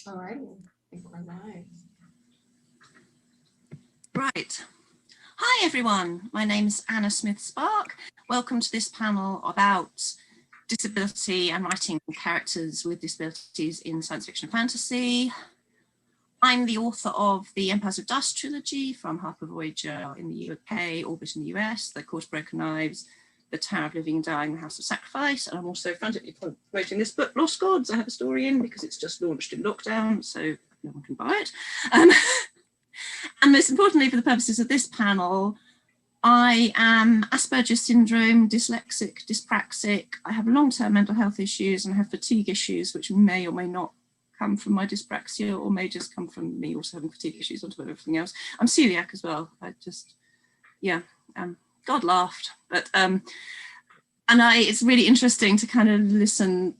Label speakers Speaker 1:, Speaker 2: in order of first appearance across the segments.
Speaker 1: All right, I think we're live.
Speaker 2: Right. Hi, everyone. My name's Anna Smith-Spark. Welcome to this panel about disability and writing characters with disabilities in science fiction and fantasy. I'm the author of the Empires of Dust trilogy from Harper Voyager in the UK, Orbit in the US, The Court of Broken Knives, The Tower of Living and Dying, The House of Sacrifice. And I'm also frantically promoting this book, Lost Gods. I have a story in because it's just launched in lockdown, so no one can buy it. And most importantly, for the purposes of this panel, I am Asperger's syndrome, dyslexic, dyspraxic. I have long-term mental health issues and I have fatigue issues, which may or may not come from my dyspraxia or may just come from me also having fatigue issues on top of everything else. I'm celiac as well. I just, yeah, God laughed. But, it's really interesting to kind of listen,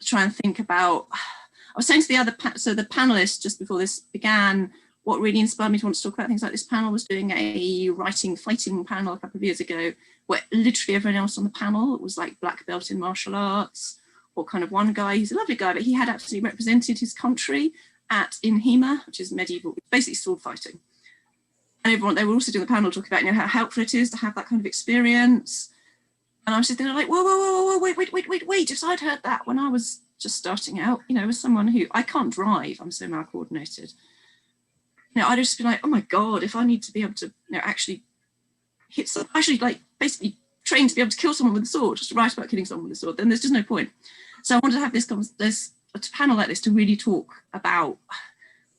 Speaker 2: try and think about, I was saying to the other, so the panelists just before this began, what really inspired me to want to talk about things like this panel was doing a writing fighting panel a couple of years ago, where literally everyone else on the panel was like black belt in martial arts, or kind of one guy, he's a lovely guy, but he had actually represented his country in Hinze, which is medieval, basically sword fighting. And everyone, they were also doing the panel talking about, you know, how helpful it is to have that kind of experience. And I was just thinking like, whoa, wait, if I'd heard that when I was just starting out, you know, as someone who, I can't drive, I'm so malcoordinated. You know, I'd just be like, oh my God, if I need to be able to, you know, actually hit someone, actually like basically train to be able to kill someone with a sword, just to write about killing someone with a sword, then there's just no point. So I wanted to have this a panel like this to really talk about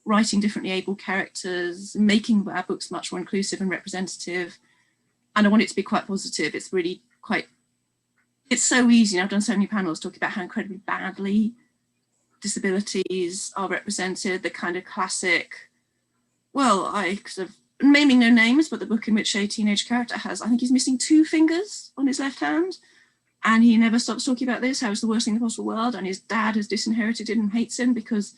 Speaker 2: writing differently able characters, making our books much more inclusive and representative. And I want it to be quite positive. It's really quite, it's so easy. And I've done so many panels talking about how incredibly badly disabilities are represented, the kind of classic, well, I sort of naming no names, but the book in which a teenage character has, I think he's missing 2 fingers on his left hand. And he never stops talking about this, how it's the worst thing in the possible world. And his dad has disinherited him and hates him because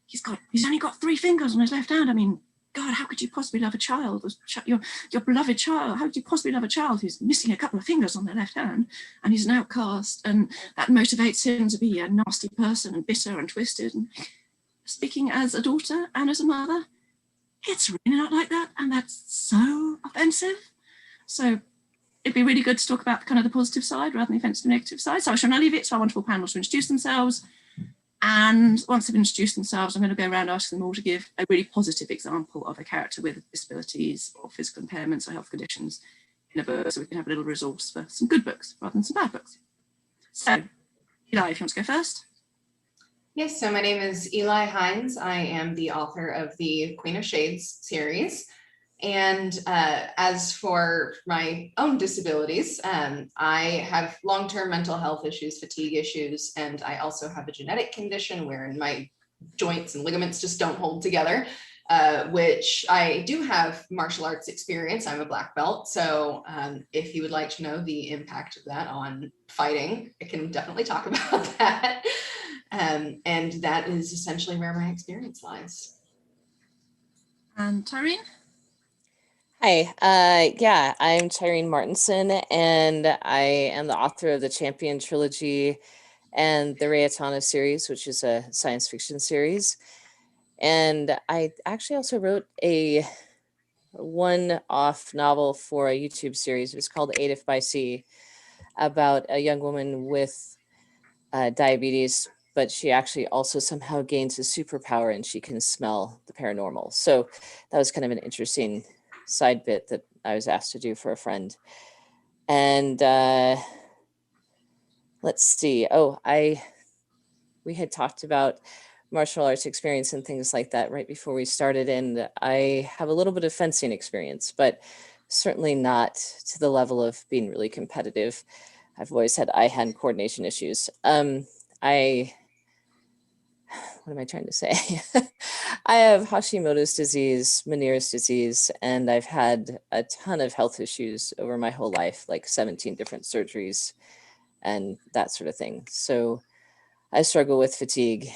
Speaker 2: he's only got 3 fingers on his left hand. I mean, God, how could you possibly love a child, your beloved child? How could you possibly love a child who's missing a couple of fingers on their left hand and he's an outcast, and that motivates him to be a nasty person and bitter and twisted? And speaking as a daughter and as a mother, it's really not like that, and that's so offensive. So it'd be really good to talk about kind of the positive side rather than the offensive and negative side. So I shall now leave it to our wonderful panel to introduce themselves. And once they've introduced themselves, I'm going to go around asking them all to give a really positive example of a character with disabilities or physical impairments or health conditions in a book, so we can have a little resource for some good books rather than some bad books. So, Eli, if you want to go first.
Speaker 1: Yes, so my name is Eli Hinze. I am the author of the Queen of Shades series. And as for my own disabilities, I have long-term mental health issues, fatigue issues, and I also have a genetic condition wherein my joints and ligaments just don't hold together, which I do have martial arts experience. I'm a black belt. So if you would like to know the impact of that on fighting, I can definitely talk about that. And that is essentially where my experience lies.
Speaker 2: And Tyrean?
Speaker 3: Hi, yeah, I'm Tyrean Martinson, and I am the author of the Champion trilogy and the Rayatana series, which is a science fiction series. And I actually also wrote a one-off novel for a YouTube series. It was called AIDF by C, about a young woman with diabetes, but she actually also somehow gains a superpower and she can smell the paranormal. So that was kind of an interesting side bit that I was asked to do for a friend. And let's see. We had talked about martial arts experience and things like that right before we started. And I have a little bit of fencing experience, but certainly not to the level of being really competitive. I've always had eye-hand coordination issues. What am I trying to say? I have Hashimoto's disease, Meniere's disease, and I've had a ton of health issues over my whole life, like 17 different surgeries and that sort of thing. So I struggle with fatigue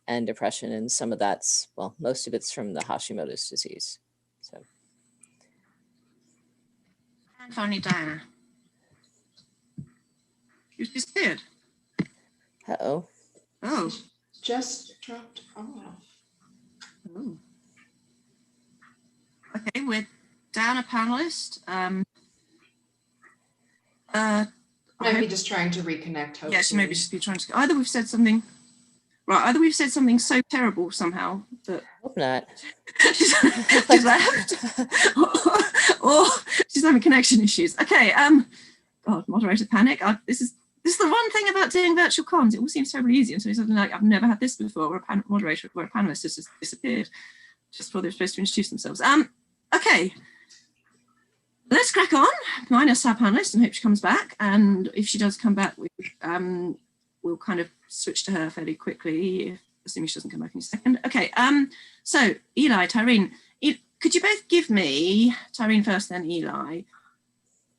Speaker 3: and depression, and some of that's, well, most of it's from the Hashimoto's disease. So.
Speaker 2: And finally, Dianna. You disappeared.
Speaker 3: Uh-oh.
Speaker 2: Oh.
Speaker 1: Just dropped off.
Speaker 2: Ooh. Okay, we're down a panelist.
Speaker 1: Might be just trying to reconnect, hopefully.
Speaker 2: Yeah, she may be just be trying to. Either we've said something. Right, either we've said something so terrible somehow that
Speaker 3: Hope not.
Speaker 2: she's left, or she's having connection issues. Okay, God, moderator panic. This is the one thing about doing virtual cons. It all seems terribly easy until something like I've never had this before, where a moderator or a panelist has just disappeared just before they're supposed to introduce themselves. Okay. Let's crack on, minus our panelist, and hope she comes back. And if she does come back, we'll kind of switch to her fairly quickly, assuming she doesn't come back in a second. Okay, so Eli, Tyrean, could you both give me, Tyrean first, then Eli,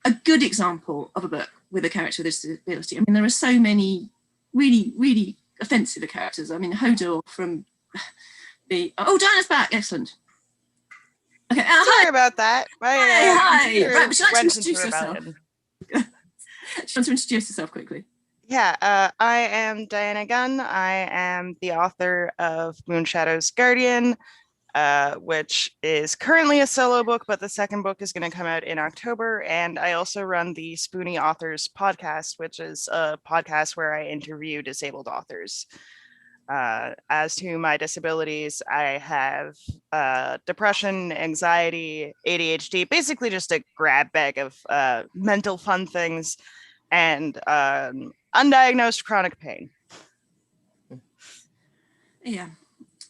Speaker 2: a good example of a book with a character with a disability? I mean, there are so many really, really offensive characters. I mean, Hodor from the... Oh, Diana's back, excellent. Okay,
Speaker 4: sorry about that.
Speaker 2: Hi. Right, would you like to introduce yourself? She wants to introduce herself quickly.
Speaker 4: Yeah, I am Dianna Gunn. I am the author of Moonshadow's Guardian, which is currently a solo book, but the second book is going to come out in October. And I also run the Spoonie Authors podcast, which is a podcast where I interview disabled authors. As to my disabilities, I have depression, anxiety, ADHD, basically just a grab bag of mental fun things, and undiagnosed chronic pain.
Speaker 2: Yeah,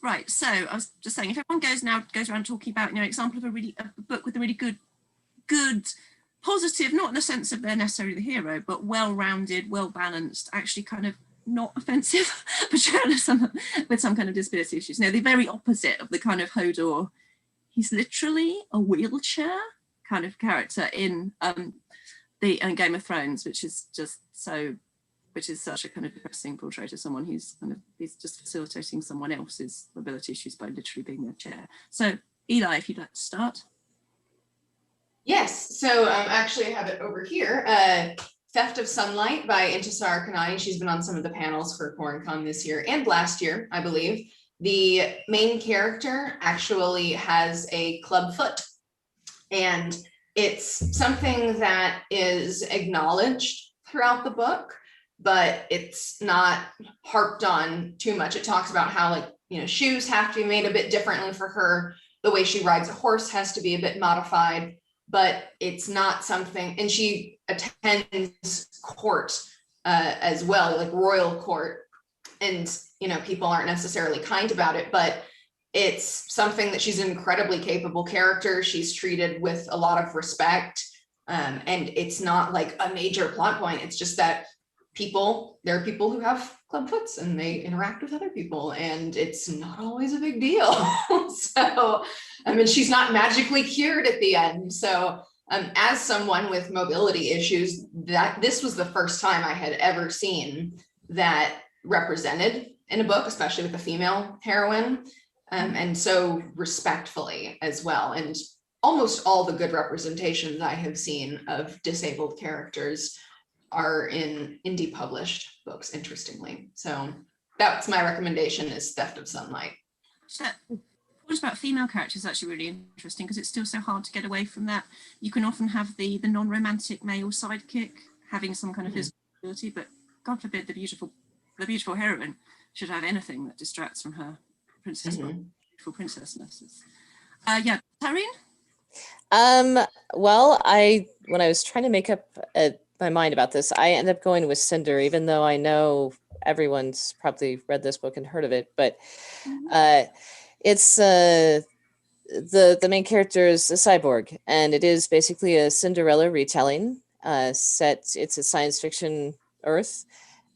Speaker 2: right. So I was just saying, if everyone goes around talking about, example of a book with a really good, positive, not in the sense of they're necessarily the hero, but well-rounded, well-balanced, actually kind of not offensive portrayal with some kind of disability issues. No, the very opposite of the kind of Hodor. He's literally a wheelchair kind of character in the Game of Thrones, which is such a kind of depressing portrait of someone who's he's just facilitating someone else's mobility issues by literally being their chair. So Eli, if you'd like to start.
Speaker 1: Yes, so actually I have it over here. Theft of Sunlight by Intisar Kanani. She's been on some of the panels for CornCon this year and last year, I believe. The main character actually has a club foot, and it's something that is acknowledged throughout the book, but it's not harped on too much. It talks about how, shoes have to be made a bit differently for her. The way she rides a horse has to be a bit modified, but it's not something, and she attends court as well, like royal court, and people aren't necessarily kind about it, but it's something that she's an incredibly capable character. She's treated with a lot of respect, and it's not like a major plot point. It's just that there are people who have clubfoots and they interact with other people, and it's not always a big deal. So, she's not magically cured at the end. So as someone with mobility issues, this was the first time I had ever seen that represented in a book, especially with a female heroine, and so respectfully as well. And almost all the good representations I have seen of disabled characters are in indie published books, interestingly. So that's my recommendation, is Theft of Sunlight.
Speaker 2: What about female characters? Actually really interesting, because it's still so hard to get away from that. You can often have the non-romantic male sidekick having some kind of physical ability, but God forbid the beautiful heroine should have anything that distracts from her beautiful princessness. Yeah, Tyrean?
Speaker 3: Well, when I was trying to make up my mind about this, I ended up going with Cinder, even though I know everyone's probably read this book and heard of it, but it's the main character is a cyborg, and it is basically a Cinderella retelling. It's a science fiction Earth,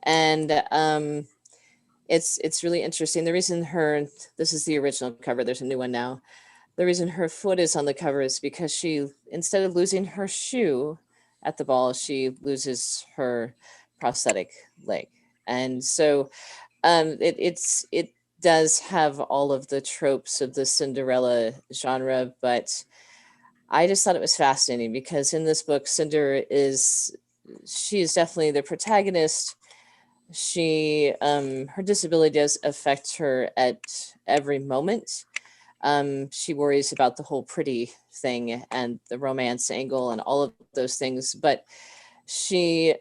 Speaker 3: and it's really interesting. The reason this is the original cover, there's a new one now. The reason her foot is on the cover is because she, instead of losing her shoe at the ball, she loses her prosthetic leg. And so it does have all of the tropes of the Cinderella genre, but I just thought it was fascinating because in this book, Cinder she is definitely the protagonist. She her disability does affect her at every moment, She worries about the whole pretty thing and the romance angle and all of those things. But she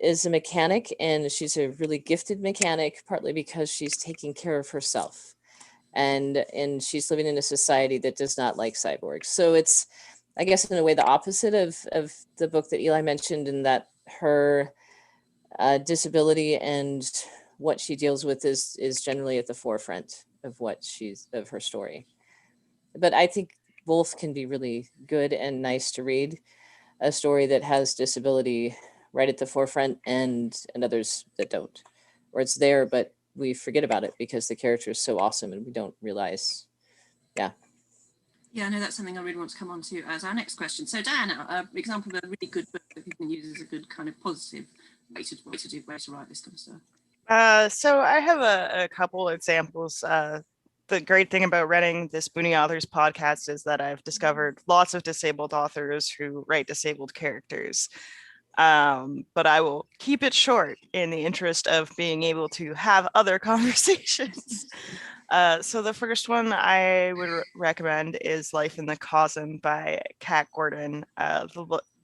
Speaker 3: is a mechanic, and she's a really gifted mechanic, partly because she's taking care of herself. And she's living in a society that does not like cyborgs. So it's, I guess, in a way, the opposite of the book that Eli mentioned, in that her disability and what she deals with is generally at the forefront of of her story. But I think both can be really good and nice to read. A story that has disability right at the forefront, and others that don't, or it's there, but we forget about it because the character is so awesome and we don't realize. Yeah,
Speaker 2: I know that's something I really want to come on to as our next question. So Dianna, an example of a really good book that people can use as a good kind of positive way to write this kind of stuff.
Speaker 4: So I have a couple examples. The great thing about running this Booney Authors podcast is that I've discovered lots of disabled authors who write disabled characters. But I will keep it short in the interest of being able to have other conversations. So the first one I would recommend is Life in the Cosm by Kat Gordon.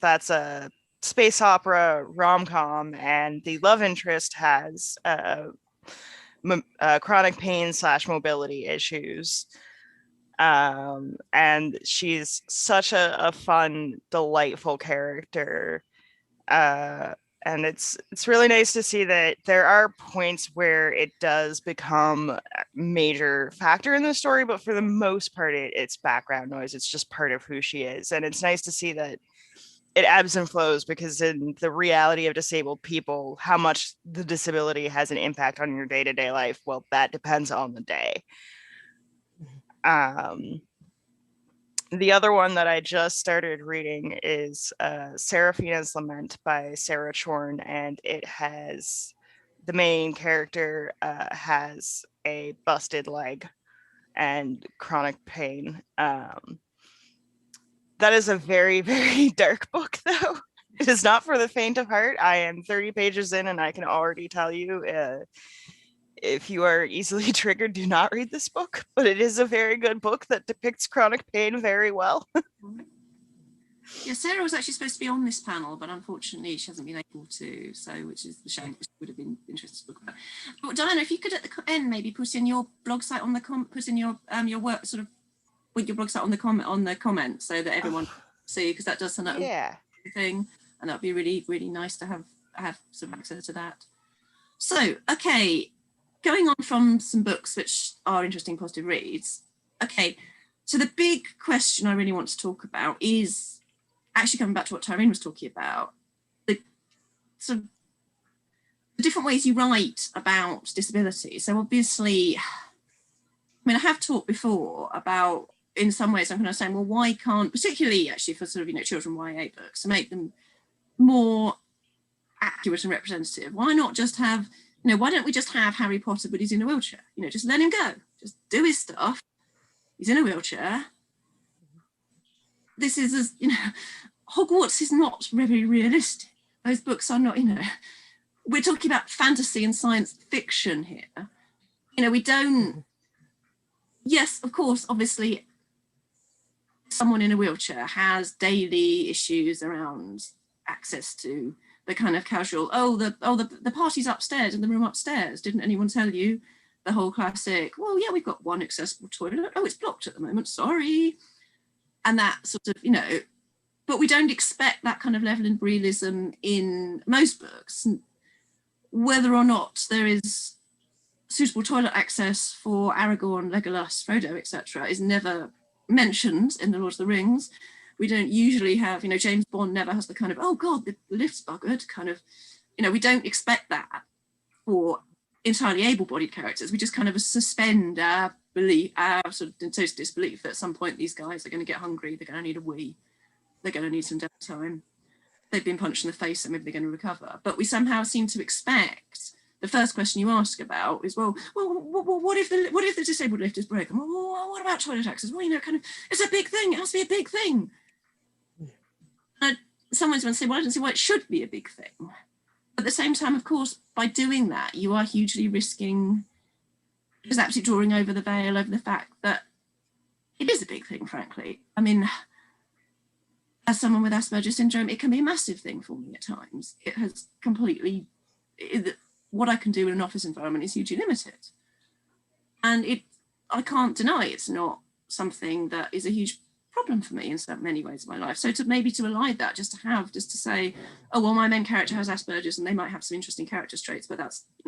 Speaker 4: That's a space opera rom-com, and the love interest has chronic pain / mobility issues. And she's such a fun, delightful character. And it's really nice to see that there are points where it does become a major factor in the story, but for the most part, it's background noise. It's just part of who she is. And it's nice to see that it ebbs and flows, because in the reality of disabled people, how much the disability has an impact on your day-to-day life, well, that depends on the day. The other one that I just started reading is Seraphina's Lament by Sarah Chorn, and it has, the main character has a busted leg and chronic pain. That is a very, very dark book, though. It is not for the faint of heart. I am 30 pages in, and I can already tell you, if you are easily triggered, do not read this book. But it is a very good book that depicts chronic pain very well.
Speaker 2: Yeah, Sarah was actually supposed to be on this panel, but unfortunately she hasn't been able to, so, which is the shame. It would have been interesting to talk about. But Dianna, if you could at the end maybe put in your blog site on the put in your work sort of with your blog site on the comment so that everyone can see, because that does send out a thing, and that'd be really, really nice to have some access to that. So, okay, going on from some books which are interesting, positive reads. Okay, so the big question I really want to talk about is actually coming back to what Tyrean was talking about, the sort of the different ways you write about disability. So obviously, I mean, I have talked before about, in some ways, I'm kind of saying, well, why can't, particularly actually for sort of, children YA books, to make them more accurate and representative, why not just have, why don't we just have Harry Potter, but he's in a wheelchair? Just let him go, just do his stuff. He's in a wheelchair. This is, as Hogwarts is not very realistic. Those books are not, we're talking about fantasy and science fiction here. We don't, yes, of course, obviously, someone in a wheelchair has daily issues around access to the kind of casual, the party's upstairs in the room upstairs. Didn't anyone tell you? The whole classic, well, yeah, we've got one accessible toilet. Oh, it's blocked at the moment, sorry. And that sort of, but we don't expect that kind of level of realism in most books. Whether or not there is suitable toilet access for Aragorn, Legolas, Frodo, etc., is never mentioned in the Lord of the Rings. We don't usually have, James Bond never has the kind of, oh God, the lift's buggered kind of, we don't expect that for entirely able-bodied characters. We just kind of suspend our belief, our sort of total disbelief that at some point these guys are going to get hungry, they're going to need a wee, they're going to need some downtime, they've been punched in the face, so maybe they're going to recover. But we somehow seem to expect, the first question you ask about is, well, what if the disabled lift is broken? Well, what about toilet access? Well, it's a big thing, it has to be a big thing. And someone's going to say, well, I don't see why it should be a big thing. At the same time, of course, by doing that, you are hugely risking just absolutely drawing over the veil over the fact that it is a big thing, frankly. I mean, as someone with Asperger's syndrome, it can be a massive thing for me at times. It has completely, what I can do in an office environment is hugely limited. And I can't deny it's not something that is a huge problem for me in so many ways of my life. So to ally that, just to say, oh, well, my main character has Asperger's and they might have some interesting character traits, but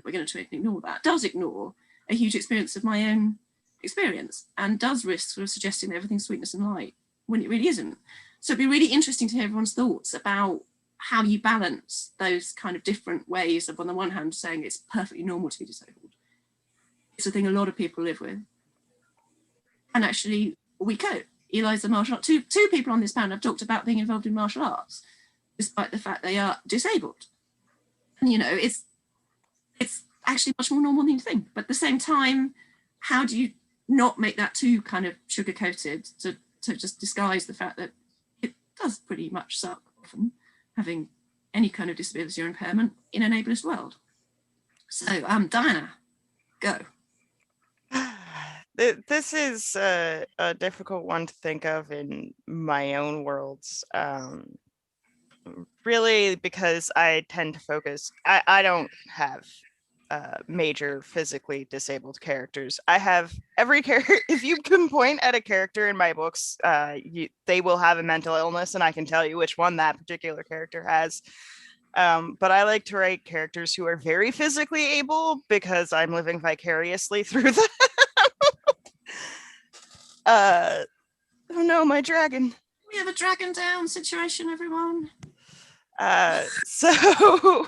Speaker 2: we're going to ignore that, does ignore a huge experience of my own experience and does risk sort of suggesting that everything's sweetness and light when it really isn't. So it'd be really interesting to hear everyone's thoughts about how you balance those kind of different ways of, on the one hand, saying it's perfectly normal to be disabled. It's a thing a lot of people live with. And actually, we cope. Eli's a martial art. Two people on this panel have talked about being involved in martial arts, despite the fact they are disabled. And, it's actually much more normal than you think. But at the same time, how do you not make that too kind of sugar-coated to just disguise the fact that it does pretty much suck often, having any kind of disability or impairment in an ableist world? So, Dianna, go.
Speaker 4: This is a difficult one to think of in my own worlds, really, because I tend to focus, I don't have major physically disabled characters. I have every character, if you can point at a character in my books, they will have a mental illness, and I can tell you which one that particular character has. But I like to write characters who are very physically able because I'm living vicariously through them. Oh no, my dragon.
Speaker 2: We have a dragon down situation, everyone.
Speaker 4: So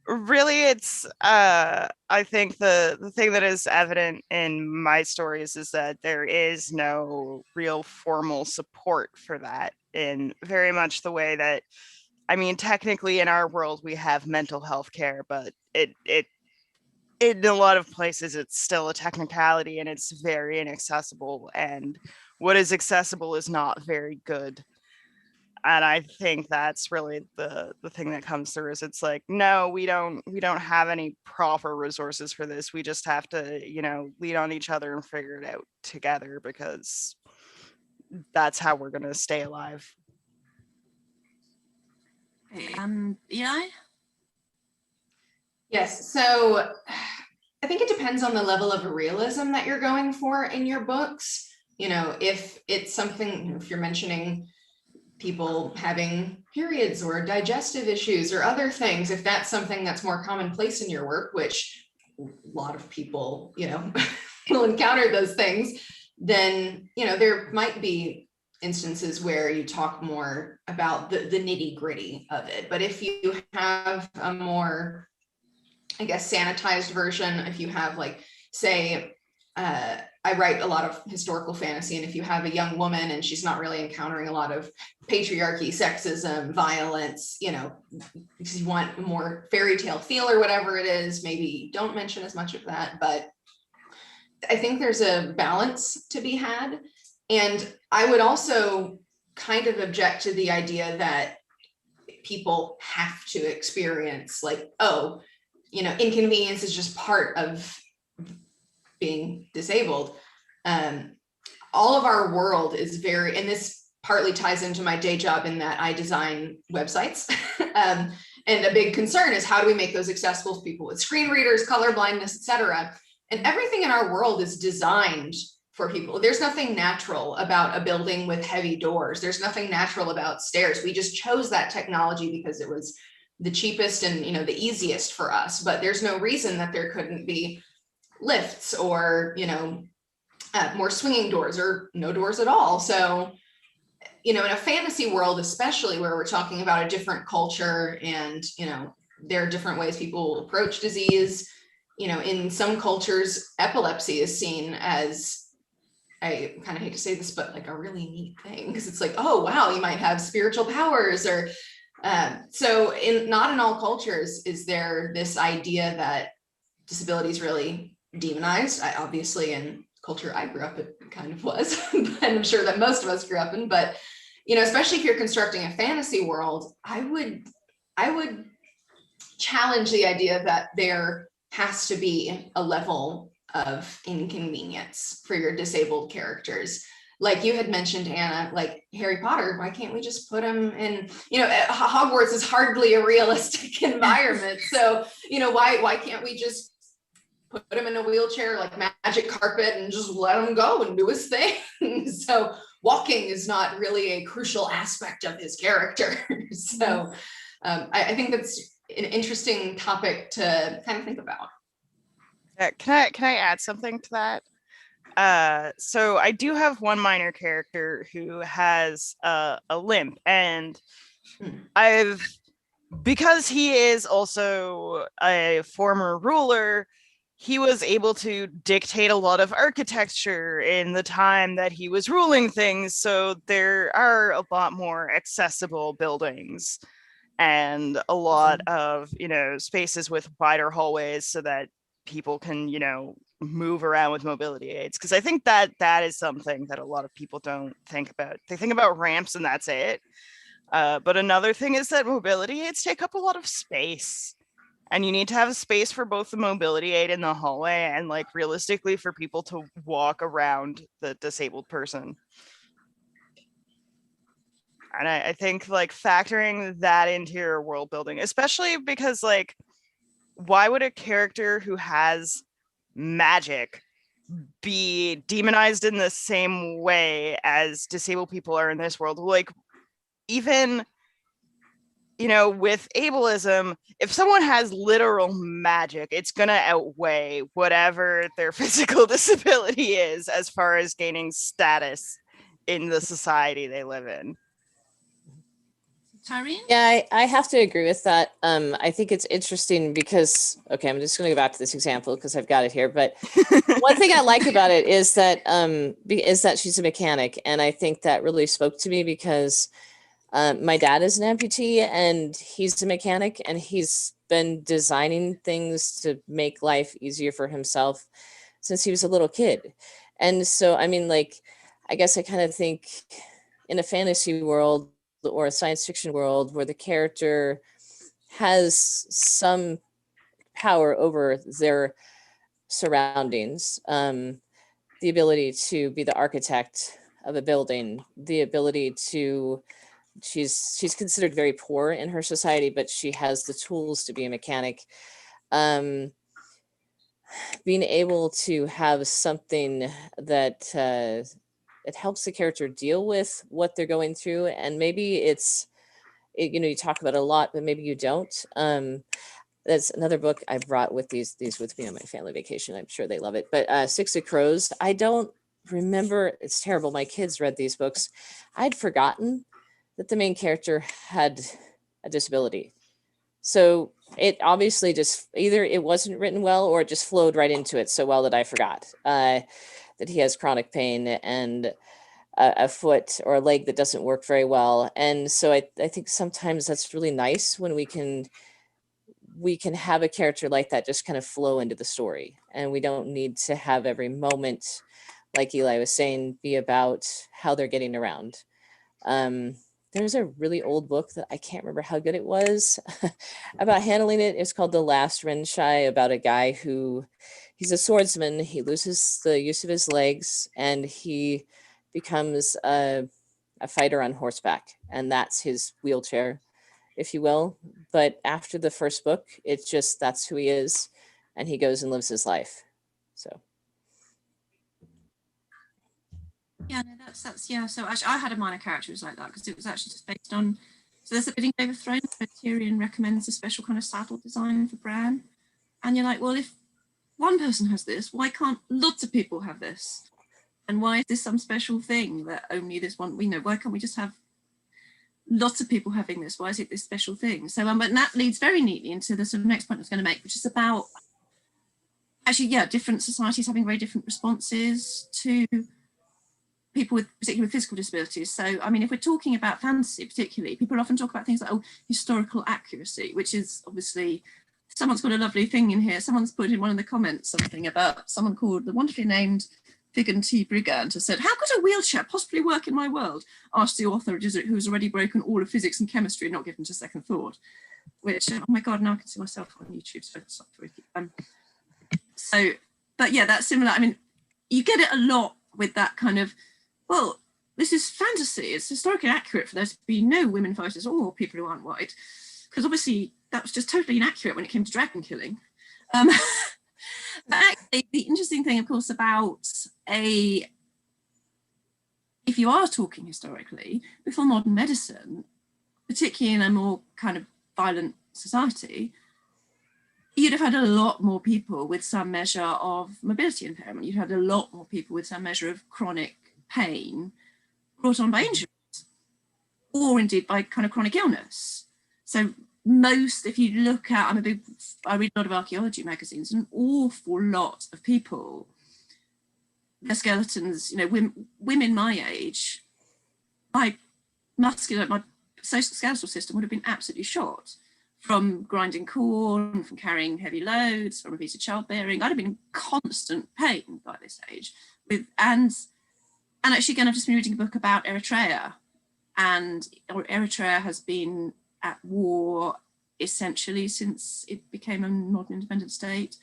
Speaker 4: really, it's I think the thing that is evident in my stories is that there is no real formal support for that, in very much the way that, I mean, technically in our world we have mental health care, but it in a lot of places it's still a technicality and it's very inaccessible, and what is accessible is not very good. And I think that's really the thing that comes through, is it's like, no, we don't have any proper resources for this. We just have to, lean on each other and figure it out together, because that's how we're going to stay alive.
Speaker 2: Eli?
Speaker 1: Yes, so I think it depends on the level of realism that you're going for in your books. If it's something, if you're mentioning people having periods or digestive issues or other things, if that's something that's more commonplace in your work, which a lot of people, will encounter those things, then, there might be instances where you talk more about the nitty gritty of it. But if you have a more, I guess, sanitized version, if you have, like, say, I write a lot of historical fantasy, and if you have a young woman and she's not really encountering a lot of patriarchy, sexism, violence, because you want a more fairy tale feel or whatever it is, maybe don't mention as much of that. But I think there's a balance to be had. And I would also kind of object to the idea that people have to experience, like, oh, inconvenience is just part of being disabled. All of our world is very, and this partly ties into my day job in that I design websites. And a big concern is, how do we make those accessible to people with screen readers, color blindness, etc. And everything in our world is designed for people. There's nothing natural about a building with heavy doors. There's nothing natural about stairs. We just chose that technology because it was the cheapest and, the easiest for us. But there's no reason that there couldn't be lifts or, more swinging doors or no doors at all. So, in a fantasy world, especially where we're talking about a different culture and, there are different ways people approach disease, in some cultures, epilepsy is seen as, I kind of hate to say this, but like a really neat thing, because it's like, oh, wow, you might have spiritual powers, or so not in all cultures is there this idea that disability is really demonized. Obviously in culture I grew up, it kind of was, and I'm sure that most of us grew up in, but, especially if you're constructing a fantasy world, I would challenge the idea that there has to be a level of inconvenience for your disabled characters. like you had mentioned, Anna, like Harry Potter, why can't we just put him in, Hogwarts is hardly a realistic environment. So, why can't we just put him in a wheelchair, like magic carpet, and just let him go and do his thing? So walking is not really a crucial aspect of his character. So I think that's an interesting topic to kind of think about.
Speaker 4: Can I add something to that? So I do have one minor character who has a limp, and because he is also a former ruler, he was able to dictate a lot of architecture in the time that he was ruling things. So there are a lot more accessible buildings and a lot of, spaces with wider hallways so that people can, move around with mobility aids. Because I think that is something that a lot of people don't think about. They think about ramps and that's it. But another thing is that mobility aids take up a lot of space. And you need to have a space for both the mobility aid in the hallway and, like, realistically for people to walk around the disabled person. And I think, like, factoring that into your world building, especially because, like, why would a character who has magic be demonized in the same way as disabled people are in this world? Like, even, with ableism, if someone has literal magic, it's going to outweigh whatever their physical disability is as far as gaining status in the society they live in.
Speaker 2: Tyrean?
Speaker 3: Yeah, I have to agree with that. I think it's interesting because, okay, I'm just going to go back to this example because I've got it here. But one thing I like about it is that she's a mechanic, and I think that really spoke to me because my dad is an amputee and he's a mechanic, and he's been designing things to make life easier for himself since he was a little kid. And so, I mean, like, I guess I kind of think in a fantasy world or a science fiction world where the character has some power over their surroundings, the ability to be the architect of a building, the ability to, she's considered very poor in her society, but she has the tools to be a mechanic. Being able to have something that it helps the character deal with what they're going through, and maybe you talk about it a lot, but maybe you don't. That's another book I brought with these with me on my family vacation. I'm sure they love it. But Six of Crows, I don't remember. It's terrible. My kids read these books. I'd forgotten that the main character had a disability. So it obviously just either it wasn't written well or it just flowed right into it so well that I forgot that he has chronic pain and a foot or a leg that doesn't work very well. And so I think sometimes that's really nice when we can have a character like that just kind of flow into the story, and we don't need to have every moment, like Eli was saying, be about how they're getting around. There's a really old book that I can't remember how good it was about handling it. It's called The Last Renshai, about a guy who, he's a swordsman. He loses the use of his legs and he becomes a fighter on horseback. And that's his wheelchair, if you will. But after the first book, it's just, that's who he is. And he goes and lives his life. So.
Speaker 2: Yeah, no, that's yeah. So actually, I had a minor character who was like that because it was actually just based on. So there's a bit in Game of Thrones where Tyrian recommends a special kind of saddle design for Bran, and you're like, well, if one person has this, why can't lots of people have this? And why is this some special thing that only this one? Why can't we just have lots of people having this? Why is it this special thing? So, but that leads very neatly into the sort of next point I was going to make, which is about actually, yeah, different societies having very different responses to people with particular physical disabilities. So, I mean, if we're talking about fantasy particularly, people often talk about things like, historical accuracy, which is obviously, someone's got a lovely thing in here. Someone's put in one of the comments something about someone called the wonderfully named Figan T. Brigand has said, how could a wheelchair possibly work in my world? Asked the author who's already broken all of physics and chemistry and not given to second thought. Which, oh my God, now I can see myself on YouTube. So, but yeah, that's similar. I mean, you get it a lot with that kind of well, this is fantasy. It's historically accurate for there to be no women fighters or people who aren't white, because obviously that was just totally inaccurate when it came to dragon killing. But actually, the interesting thing, of course, about if you are talking historically, before modern medicine, particularly in a more kind of violent society, you'd have had a lot more people with some measure of mobility impairment. You'd had a lot more people with some measure of chronic pain brought on by injuries, or indeed by kind of chronic illness. So most, if you look at, I read a lot of archaeology magazines, an awful lot of people, their skeletons, you know, women my age, my skeletal system would have been absolutely shot from grinding corn, from carrying heavy loads, from repeated childbearing. I'd have been in constant pain by this age. And actually, again, I've just been reading a book about Eritrea, and Eritrea has been at war essentially since it became a modern independent state.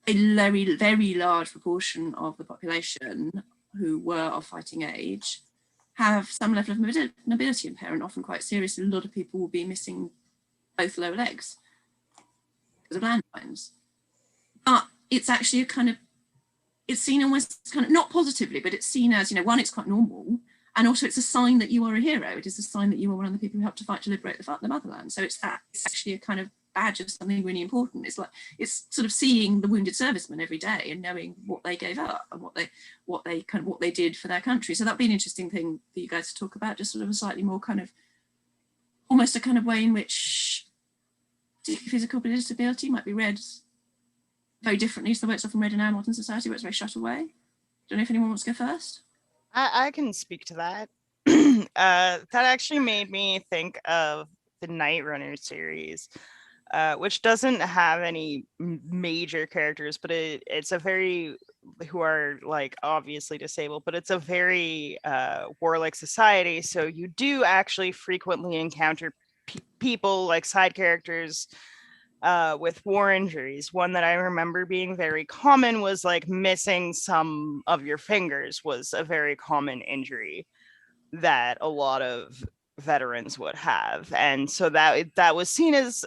Speaker 2: A very, very large proportion of the population who were of fighting age have some level of mobility impairment, often quite seriously. A lot of people will be missing both lower legs because of landmines. But it's actually it's seen almost kind of, not positively, but it's seen as, you know, one, it's quite normal, and also it's a sign that you are a hero. It is a sign that you are one of the people who helped to fight to liberate the motherland. So it's actually a kind of badge of something really important. It's like, it's sort of seeing the wounded servicemen every day and knowing what they gave up and what they did for their country. So that'd be an interesting thing for you guys to talk about, just sort of a slightly more kind of, almost a kind of way in which physical disability might be read very differently to the way it's often read in our modern society, where it's very shut away. Don't know if anyone wants to go first.
Speaker 4: I can speak to that. That actually made me think of the Night Runner series, which doesn't have any major characters, but it's a very, who are like obviously disabled, but it's a very warlike society. So you do actually frequently encounter people like side characters with war injuries. One that I remember being very common was like missing some of your fingers was a very common injury that a lot of veterans would have. And so that was seen as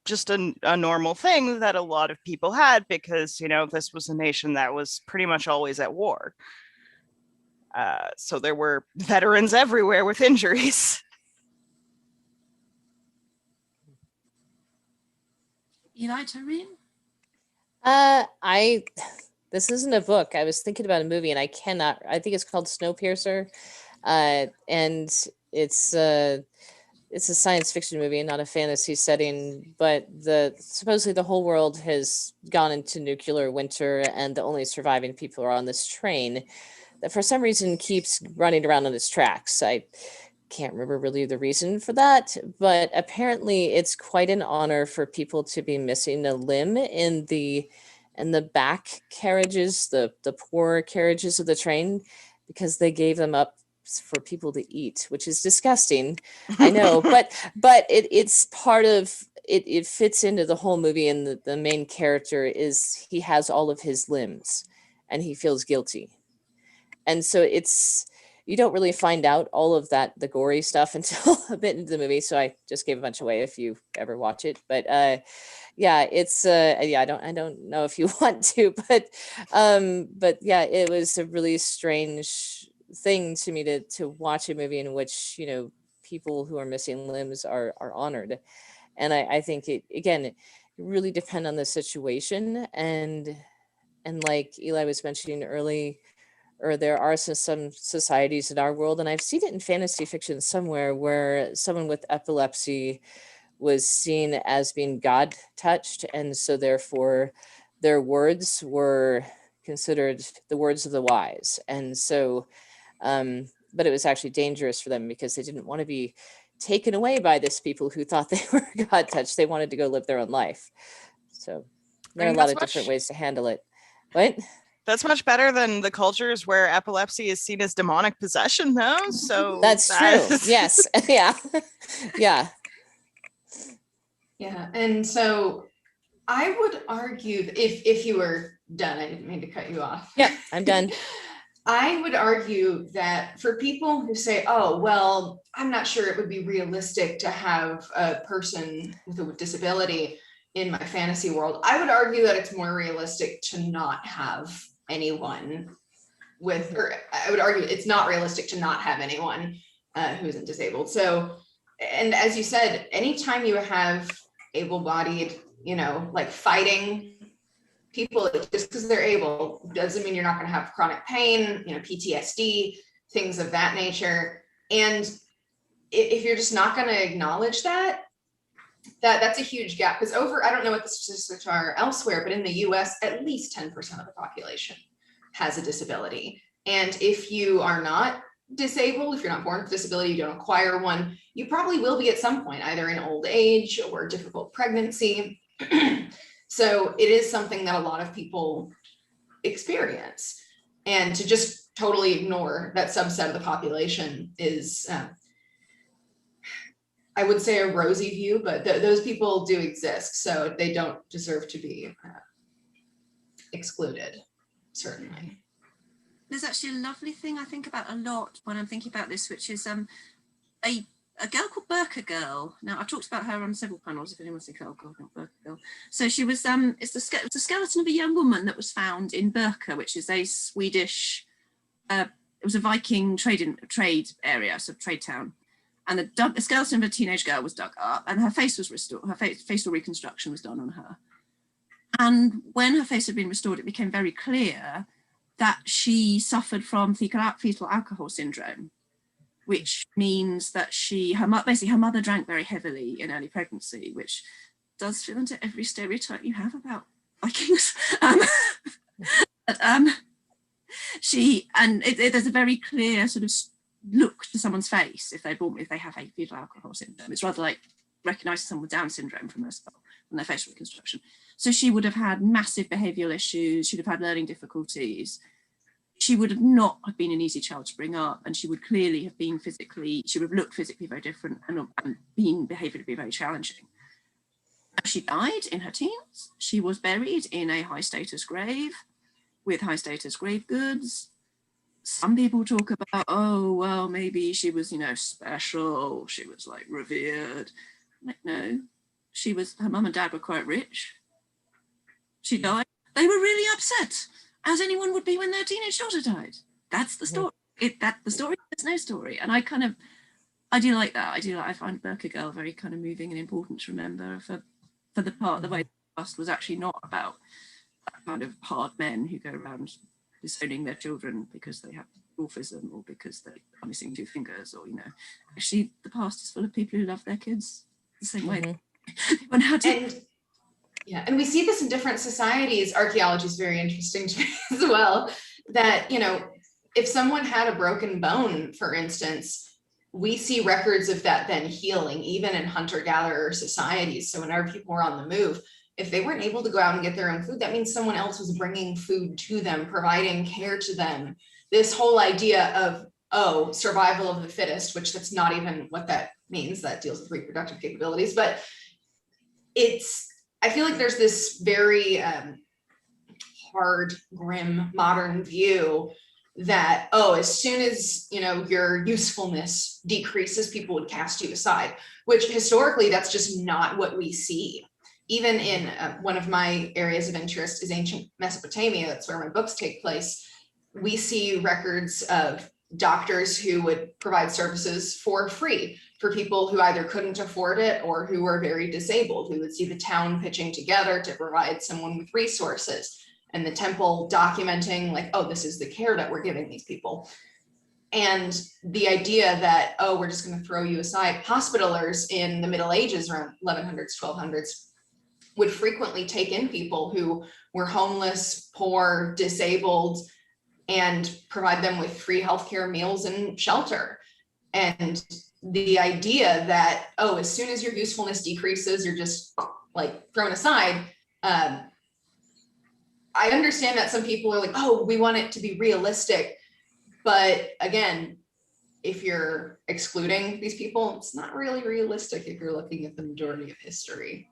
Speaker 4: just a normal thing that a lot of people had, because, you know, this was a nation that was pretty much always at war. So there were veterans everywhere with injuries.
Speaker 2: Eli, Tyrean?
Speaker 3: This isn't a book. I was thinking about a movie and I think it's called Snowpiercer. And it's a science fiction movie and not a fantasy setting, but supposedly the whole world has gone into nuclear winter and the only surviving people are on this train that for some reason keeps running around on its tracks. I can't remember really the reason for that, but apparently it's quite an honor for people to be missing a limb in the back carriages, the poor carriages of the train, because they gave them up for people to eat, which is disgusting. I know, but it's part of it. It fits into the whole movie, and the main character he has all of his limbs and he feels guilty. And so you don't really find out all of that, the gory stuff, until a bit into the movie. So I just gave a bunch away if you ever watch it. But yeah, it's I don't know if you want to, but yeah, it was a really strange thing to me to watch a movie in which, you know, people who are missing limbs are honored. And I think it really depends on the situation, and like Eli was mentioning early, or there are some societies in our world, and I've seen it in fantasy fiction somewhere, where someone with epilepsy was seen as being God touched, and so therefore their words were considered the words of the wise. And so but it was actually dangerous for them because they didn't want to be taken away by this people who thought they were God touched. They wanted to go live their own life. So there are a lot of different ways to handle it. What?
Speaker 4: That's much better than the cultures where epilepsy is seen as demonic possession, though. So
Speaker 3: that's true. Yes. Yeah. Yeah.
Speaker 1: Yeah. And so I would argue, if you were done, I didn't mean to cut you off.
Speaker 3: Yeah, I'm done.
Speaker 1: I would argue that for people who say, oh, well, I'm not sure it would be realistic to have a person with a disability in my fantasy world, I would argue that it's more realistic to not have anyone with, or I would argue it's not realistic to not have anyone who isn't disabled. So, and as you said, anytime you have able-bodied, you know, like fighting people, just because they're able doesn't mean you're not going to have chronic pain, you know, PTSD, things of that nature. And if you're just not going to acknowledge that, that's a huge gap, because I don't know what the statistics are elsewhere, but in the US, at least 10% of the population has a disability. And if you are not disabled, if you're not born with a disability, you don't acquire one, you probably will be at some point, either in old age or difficult pregnancy. So it is something that a lot of people experience. And to just totally ignore that subset of the population is, I would say, a rosy view, but those people do exist. So they don't deserve to be excluded, certainly.
Speaker 2: There's actually a lovely thing I think about a lot when I'm thinking about this, which is a girl called Burka Girl. Now, I've talked about her on several panels, if anyone's thinking, oh God, not Burka Girl. So she was, it's the skeleton of a young woman that was found in Burka, which is a Swedish, it was a Viking trade area, so trade town. And the skeleton of a teenage girl was dug up and her face was restored, her facial reconstruction was done on her. And when her face had been restored, it became very clear that she suffered from fetal alcohol syndrome, which means that basically her mother drank very heavily in early pregnancy, which does fit into every stereotype you have about Vikings. There's a very clear sort of look to someone's face if they have a fetal alcohol syndrome. It's rather like recognizing someone with Down syndrome from their facial reconstruction. So she would have had massive behavioural issues. She'd have had learning difficulties. She would not have been an easy child to bring up, and she would clearly have been she would have looked physically very different and been behaviourally very challenging. She died in her teens. She was buried in a high status grave with high status grave goods. Some people talk about, oh, well, maybe she was, you know, special. She was like revered. Like, no, her mum and dad were quite rich. She died. They were really upset, as anyone would be when their teenage daughter died. That's the story. The story is no story. And I do like that. I find Burka Girl very kind of moving and important to remember for the way the past was actually not about that kind of hard men who go around disowning their children because they have dwarfism or because they're missing two fingers, or, you know, actually the past is full of people who love their kids the same way.
Speaker 1: And we see this in different societies. Archaeology is very interesting to me as well, that, you know, if someone had a broken bone, for instance, we see records of that then healing, even in hunter-gatherer societies. So whenever people were on the move, if they weren't able to go out and get their own food, that means someone else was bringing food to them, providing care to them. This whole idea of, oh, survival of the fittest, which that's not even what that means. That deals with reproductive capabilities, but I feel like there's this very hard, grim, modern view that, oh, as soon as, you know, your usefulness decreases, people would cast you aside, which historically, that's just not what we see. Even in one of my areas of interest is ancient Mesopotamia. That's where my books take place. We see records of doctors who would provide services for free for people who either couldn't afford it or who were very disabled. We would see the town pitching together to provide someone with resources, and the temple documenting like, oh, this is the care that we're giving these people. And the idea that, oh, we're just going to throw you aside. Hospitalers in the Middle Ages, around 1100s, 1200s, would frequently take in people who were homeless, poor, disabled, and provide them with free healthcare, meals, and shelter. And the idea that, oh, as soon as your usefulness decreases, you're just like thrown aside. I understand that some people are like, oh, we want it to be realistic. But again, if you're excluding these people, it's not really realistic if you're looking at the majority of history.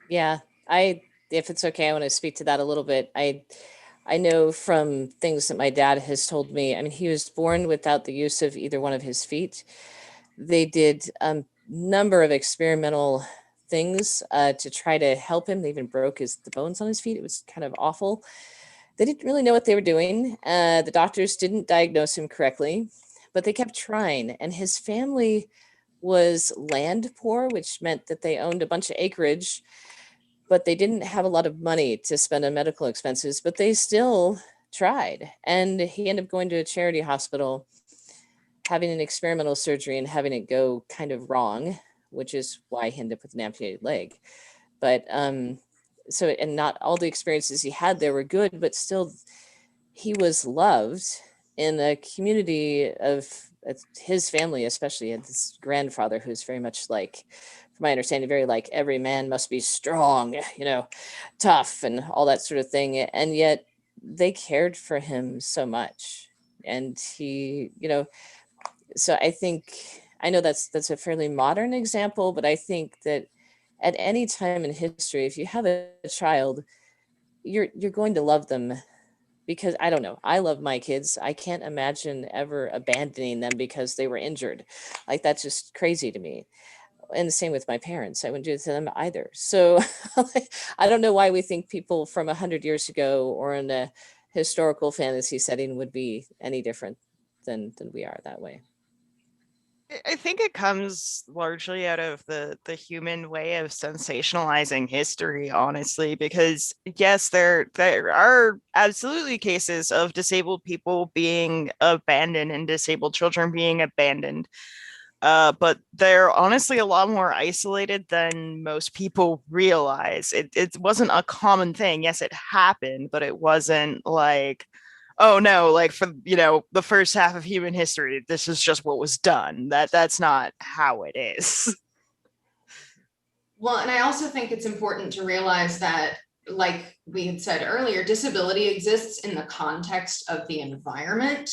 Speaker 3: Yeah, if it's okay, I want to speak to that a little bit. I know from things that my dad has told me, I mean, he was born without the use of either one of his feet. They did a number of experimental things to try to help him. They even broke the bones on his feet. It was kind of awful. They didn't really know what they were doing. The doctors didn't diagnose him correctly, but they kept trying. And his family was land poor, which meant that they owned a bunch of acreage, but they didn't have a lot of money to spend on medical expenses, but they still tried. And he ended up going to a charity hospital, having an experimental surgery and having it go kind of wrong, which is why he ended up with an amputated leg. But so, and not all the experiences he had there were good, but still he was loved in a community of his family, especially his grandfather, who's very much like, from my understanding, very like every man must be strong, you know, tough and all that sort of thing. And yet they cared for him so much. And he, you know, so I think, I know that's a fairly modern example, but I think that at any time in history, if you have a child, you're going to love them, because I don't know, I love my kids. I can't imagine ever abandoning them because they were injured. Like, that's just crazy to me. And the same with my parents. I wouldn't do it to them either. So I don't know why we think people from 100 years ago or in a historical fantasy setting would be any different than we are that way.
Speaker 4: I think it comes largely out of the human way of sensationalizing history, honestly, because yes, there are absolutely cases of disabled people being abandoned and disabled children being abandoned. But they're honestly a lot more isolated than most people realize. It wasn't a common thing. Yes, it happened, but it wasn't like, oh no, like for, you know, the first half of human history, this is just what was done. That's not how it is.
Speaker 1: Well, and I also think it's important to realize that, like we had said earlier, disability exists in the context of the environment.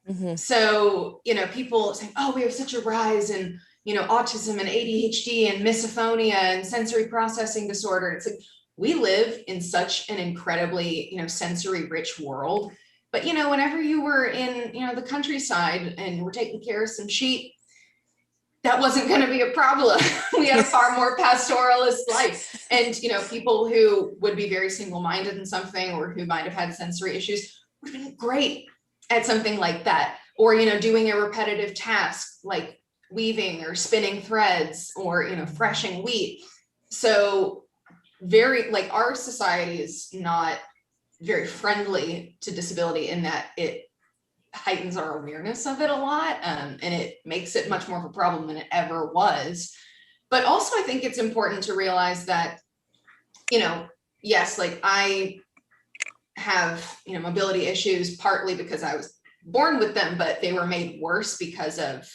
Speaker 3: Mm-hmm.
Speaker 1: So, you know, people say, oh, we have such a rise in, you know, autism and ADHD and misophonia and sensory processing disorder. It's like, we live in such an incredibly, you know, sensory rich world. But, you know, whenever you were in, you know, the countryside and we're taking care of some sheep, that wasn't going to be a problem. We had a far more pastoralist life. And, you know, people who would be very single-minded in something, or who might have had sensory issues, would have been great at something like that. Or, you know, doing a repetitive task like weaving or spinning threads, or, you know, threshing wheat. So very, like, our society is not very friendly to disability in that it heightens our awareness of it a lot, and it makes it much more of a problem than it ever was. But also, I think it's important to realize that, you know, yes, like I have, you know, mobility issues partly because I was born with them, but they were made worse because of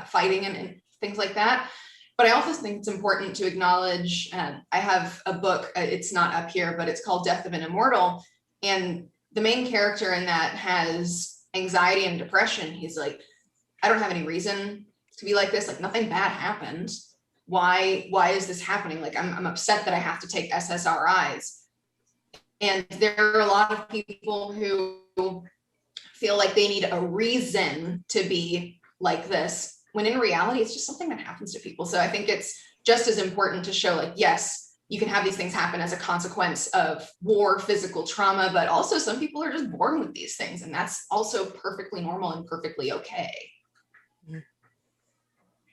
Speaker 1: fighting and things like that. But I also think it's important to acknowledge, I have a book, it's not up here, but it's called Death of an Immortal. And the main character in that has anxiety and depression. He's like, I don't have any reason to be like this. Like, nothing bad happened. Why is this happening? Like, I'm upset that I have to take SSRIs. And there are a lot of people who feel like they need a reason to be like this, when in reality, it's just something that happens to people. So I think it's just as important to show, like, yes, you can have these things happen as a consequence of war, physical trauma, but also some people are just born with these things, and that's also perfectly normal and perfectly okay.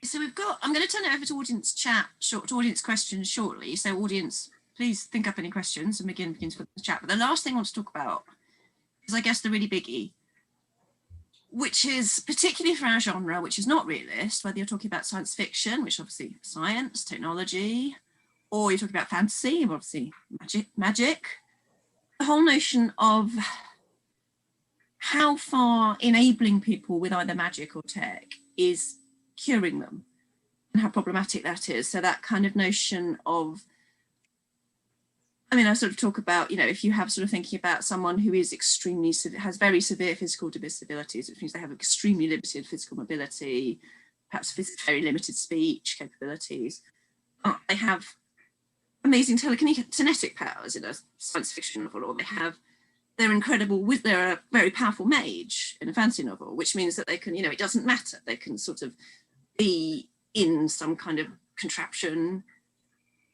Speaker 2: So I'm going to turn it over to audience chat, to audience questions shortly. So audience, please think up any questions and begin to put the chat. But the last thing I want to talk about is, I guess, the really biggie, which is particularly for our genre, which is not realist, whether you're talking about science fiction, which obviously science, technology, or you're talking about fantasy, obviously magic. The whole notion of how far enabling people with either magic or tech is curing them, and how problematic that is. So that kind of notion of, I mean, I sort of talk about, you know, if you have sort of thinking about someone who is extremely severe, has very severe physical disabilities, which means they have extremely limited physical mobility, perhaps very limited speech capabilities. They have amazing telekinetic powers in a science fiction novel, or they have they're incredible, they're a very powerful mage in a fantasy novel, which means that they can, it doesn't matter. They can sort of be in some kind of contraption,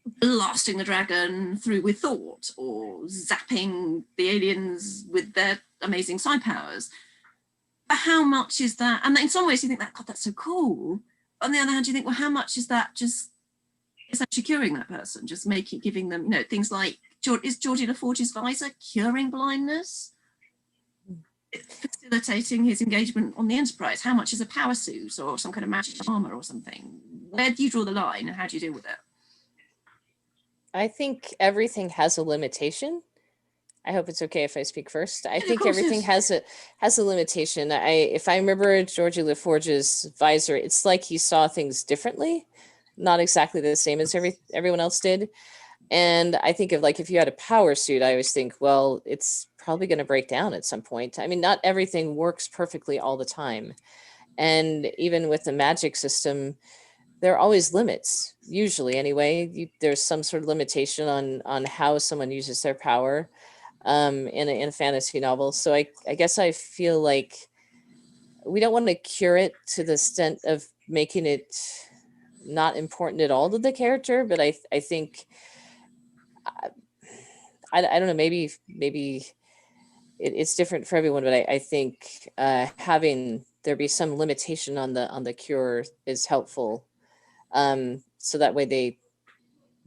Speaker 2: blasting the dragon through with thought, or zapping the aliens with their amazing psi powers. But how much is that? And in some ways you think that, God, that's so cool. On the other hand, you think, well, how much is that just essentially curing that person, just giving them, things like, is Georgie LaForge's visor curing blindness? Facilitating his engagement on the Enterprise. How much is a power suit or some kind of magic armor or something? Where do you draw the line and how do you deal with it?
Speaker 3: I think everything has a limitation. I hope it's okay if I speak first. I think
Speaker 2: course,
Speaker 3: everything
Speaker 2: yes.
Speaker 3: has a limitation. If I remember Georgie LaForge's visor, it's like he saw things differently, not exactly the same as everyone else did. And I think of, like, if you had a power suit, I always think, well, it's probably going to break down at some point. I mean, not everything works perfectly all the time. And even with the magic system, there are always limits, usually anyway. There's some sort of limitation on how someone uses their power in a fantasy novel. So I guess I feel like we don't want to cure it to the extent of making it not important at all to the character, but I think I don't know, maybe it's different for everyone, but I think having there be some limitation on the cure is helpful, so that way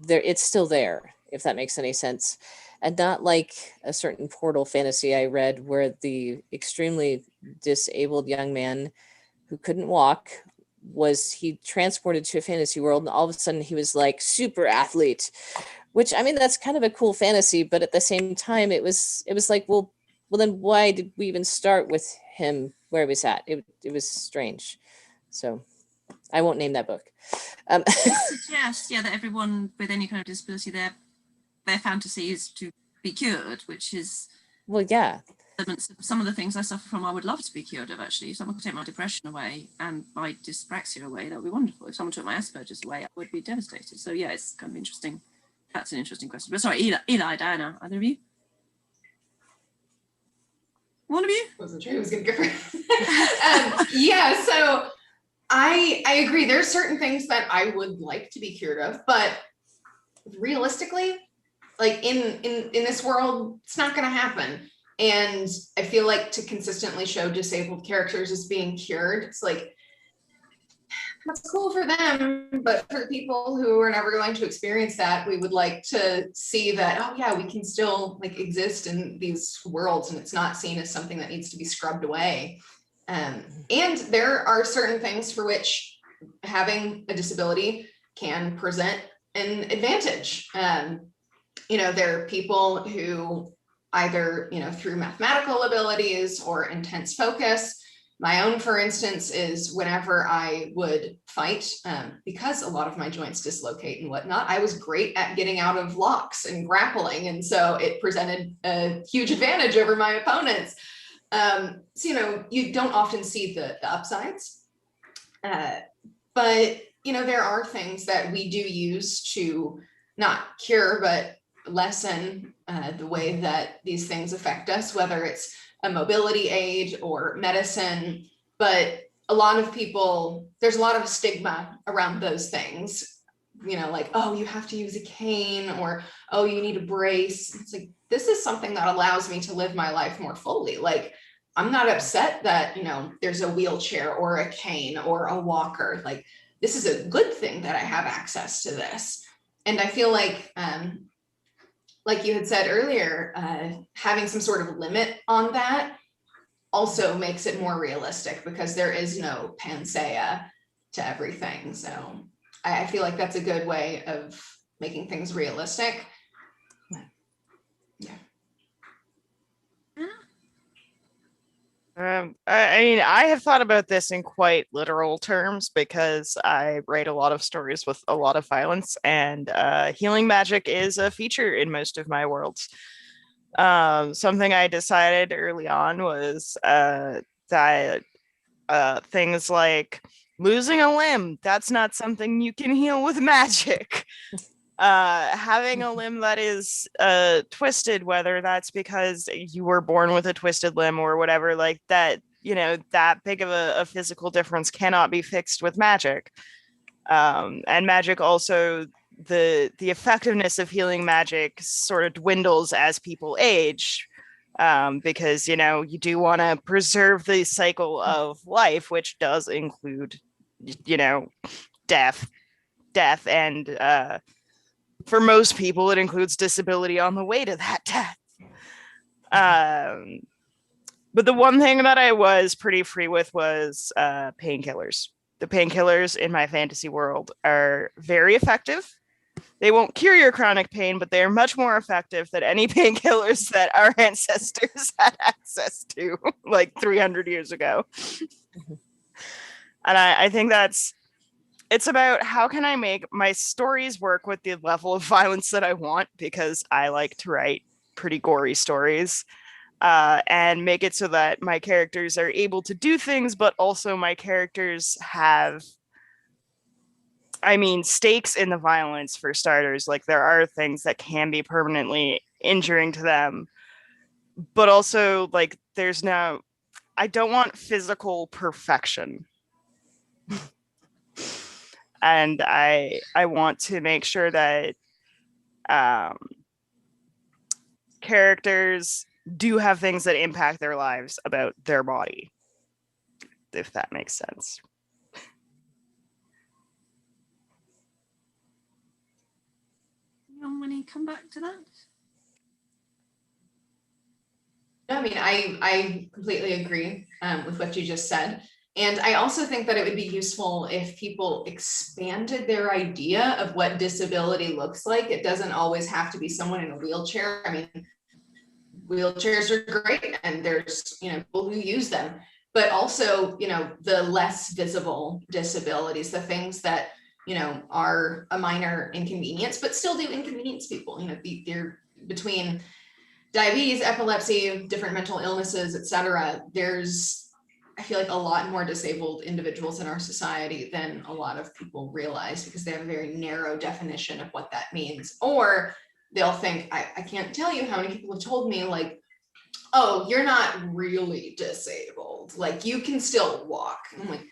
Speaker 3: it's still there, if that makes any sense. And not like a certain Portal fantasy I read where the extremely disabled young man who couldn't walk he transported to a fantasy world, and all of a sudden he was like super athlete, which, I mean, that's kind of a cool fantasy, but at the same time it was like, well then why did we even start with him where he was at? It was strange. So I won't name that book.
Speaker 2: Suggest, that everyone with any kind of disability, their fantasy is to be cured, which is,
Speaker 3: well, yeah,
Speaker 2: some of the things I suffer from I would love to be cured of, actually. If someone could take my depression away and my dyspraxia away, that would be wonderful. If someone took my Asperger's away, I would be devastated. So yeah, it's kind of interesting. That's an interesting question. But sorry, Eli, Diana, either of you? One of you?
Speaker 1: Wasn't sure who was going to go first. Yeah, so I agree. There's certain things that I would like to be cured of, but realistically, like in this world, it's not going to happen. And I feel like to consistently show disabled characters as being cured, it's like, that's cool for them, but for people who are never going to experience that, we would like to see that, oh yeah, we can still like exist in these worlds and it's not seen as something that needs to be scrubbed away. And there are certain things for which having a disability can present an advantage. There are people who either, through mathematical abilities or intense focus. My own, for instance, is whenever I would fight, because a lot of my joints dislocate and whatnot, I was great at getting out of locks and grappling. And so it presented a huge advantage over my opponents. So, you don't often see the upsides, but, there are things that we do use to not cure, but lessen the way that these things affect us, whether it's a mobility aid or medicine. But a lot of people, there's a lot of stigma around those things, like, oh, you have to use a cane, or, oh, you need a brace. It's like, this is something that allows me to live my life more fully. Like, I'm not upset that, there's a wheelchair or a cane or a walker. Like, this is a good thing that I have access to this. And I feel like you had said earlier, having some sort of limit on that also makes it more realistic, because there is no panacea to everything. So I feel like that's a good way of making things realistic. Yeah.
Speaker 4: I have thought about this in quite literal terms, because I write a lot of stories with a lot of violence, and healing magic is a feature in most of my worlds. Something I decided early on was that things like losing a limb, that's not something you can heal with magic. Having a limb that is twisted, whether that's because you were born with a twisted limb or whatever, like that, you know, that big of a physical difference cannot be fixed with magic. And magic also, the effectiveness of healing magic sort of dwindles as people age, because, you know, you do want to preserve the cycle of life, which does include, you know, death, and for most people, it includes disability on the way to that death. But the one thing that I was pretty free with was painkillers. The painkillers in my fantasy world are very effective. They won't cure your chronic pain, but they are much more effective than any painkillers that our ancestors had access to like 300 years ago. And I think it's about how can I make my stories work with the level of violence that I want, because I like to write pretty gory stories, and make it so that my characters are able to do things, but also my characters have, I mean, stakes in the violence for starters. Like there are things that can be permanently injuring to them, but also like I don't want physical perfection. And I want to make sure that characters do have things that impact their lives about their body, if that makes sense.
Speaker 2: Anyone want to come back to that?
Speaker 1: No, I mean, I completely agree with what you just said. And I also think that it would be useful if people expanded their idea of what disability looks like. It doesn't always have to be someone in a wheelchair. I mean, wheelchairs are great and there's, you know, people who use them, but also, you know, the less visible disabilities, the things that, you know, are a minor inconvenience, but still do inconvenience people. You know, they're between diabetes, epilepsy, different mental illnesses, etc. There's, I feel like, a lot more disabled individuals in our society than a lot of people realize, because they have a very narrow definition of what that means. Or they'll think, I can't tell you how many people have told me, like, oh, you're not really disabled, like you can still walk. I'm like,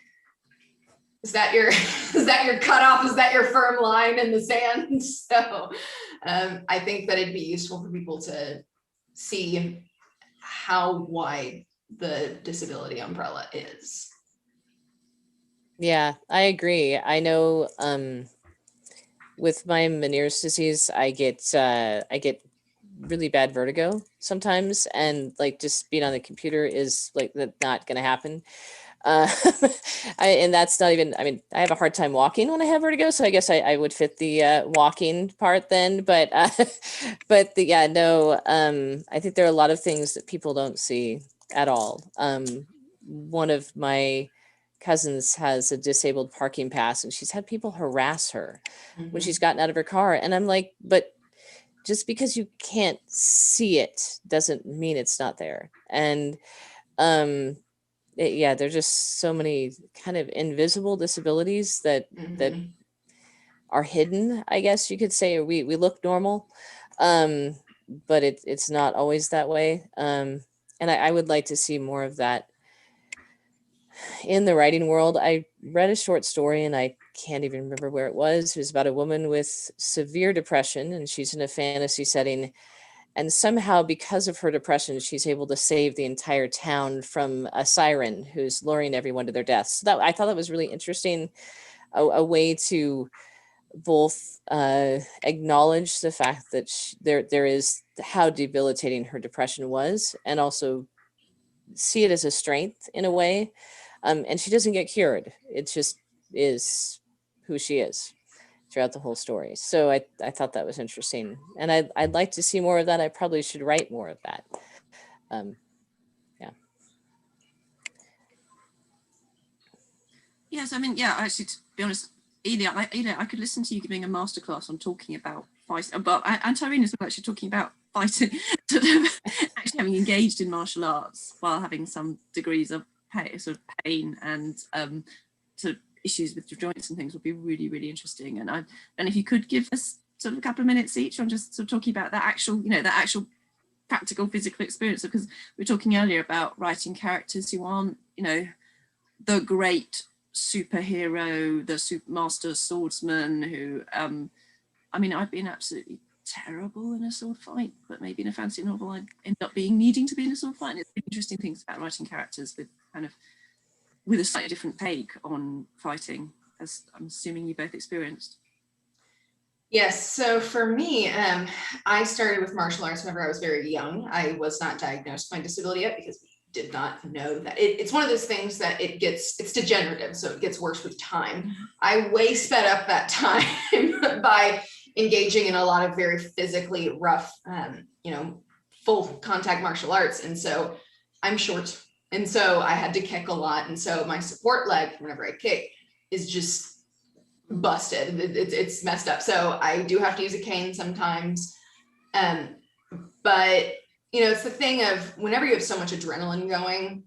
Speaker 1: is that your is that your cutoff? Is that your firm line in the sand? So I think that it'd be useful for people to see how wide the disability umbrella is.
Speaker 3: Yeah, I agree. I know with my Meniere's disease, I get really bad vertigo sometimes, and like just being on the computer is like not going to happen. And that's not even, I mean, I have a hard time walking when I have vertigo, so I guess I would fit the walking part then, but yeah, no, I think there are a lot of things that people don't see at all. One of my cousins has a disabled parking pass, and she's had people harass her when she's gotten out of her car, and I'm like, but just because you can't see it doesn't mean it's not there. And yeah, there's just so many kind of invisible disabilities that are hidden, I guess you could say. We look normal, but it's not always that way. And I would like to see more of that in the writing world. I read a short story, and I can't even remember where it was. It was about a woman with severe depression, and she's in a fantasy setting. And somehow, because of her depression, she's able to save the entire town from a siren who's luring everyone to their deaths. So I thought that was really interesting, a way to both acknowledge the fact that there is how debilitating her depression was, and also see it as a strength in a way. And she doesn't get cured. It just is who she is throughout the whole story. So I thought that was interesting, and I'd like to see more of that. I probably should write more of that. Yeah.
Speaker 2: Yes, I mean, yeah, actually, to be honest, Elia, I could listen to you giving a masterclass on talking about fighting, but and Tyrean as well, actually talking about fighting, sort of actually having engaged in martial arts while having some degrees of pain and sort of issues with your joints and things would be really, really interesting. And if you could give us sort of a couple of minutes each on just sort of talking about that actual, that actual practical physical experience? Because we were talking earlier about writing characters who aren't, the great superhero, the master swordsman who, I mean, I've been absolutely terrible in a sword fight, but maybe in a fantasy novel I'd end up needing to be in a sword fight. And it's interesting things about writing characters with a slightly different take on fighting, as I'm assuming you both experienced.
Speaker 1: Yes, so for me, I started with martial arts whenever I was very young. I was not diagnosed with my disability yet because we did not know that. It's one of those things that it's degenerative, so it gets worse with time. I way sped up that time by engaging in a lot of very physically rough, full contact martial arts. And so I'm short. And so I had to kick a lot. And so my support leg, whenever I kick, is just busted. It's messed up. So I do have to use a cane sometimes. But, it's the thing of whenever you have so much adrenaline going